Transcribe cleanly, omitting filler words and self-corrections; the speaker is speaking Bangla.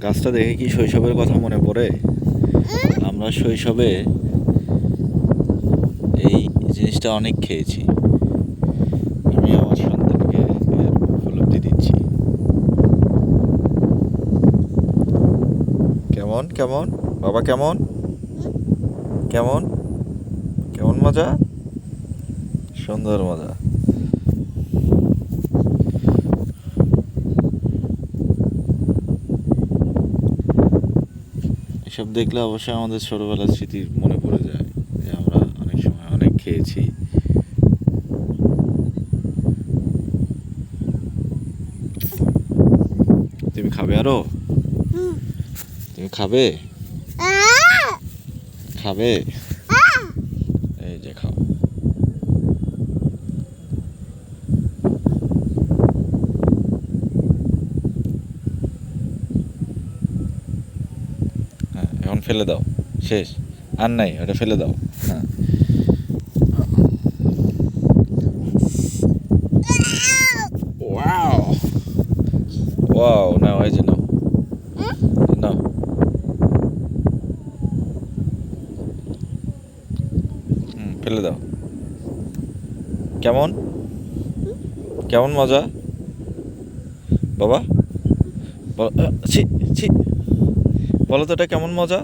গাছটা দেখে কি শৈশবের কথা মনে পড়ে? আমরা শৈশবে এই জিনিসটা অনেক খেয়েছি। আমি আমার সন্তানকে এর উপলব্ধি দিচ্ছি। কেমন কেমন বাবা, কেমন কেমন কেমন মজা, সুন্দর মজা। এসব দেখলে অবশ্যই আমাদের ছোটবেলার স্মৃতি মনে পড়ে যায়, যে আমরা অনেক সময় অনেক খেয়েছি। তুমি খাবে আরো? তুমি খাবে? খাবে? এই যে খাও। হ্যাঁ, এখন ফেলে দাও, শেষ, আর নাই, ওটা ফেলে দাও। হ্যাঁ, ওয়াও ওয়াও, নাও, এই যে নাও, নাও। ফেলে দাও। কেমন কেমন মজা বাবা? ছি ছি, বলো তো এটা কেমন মজা?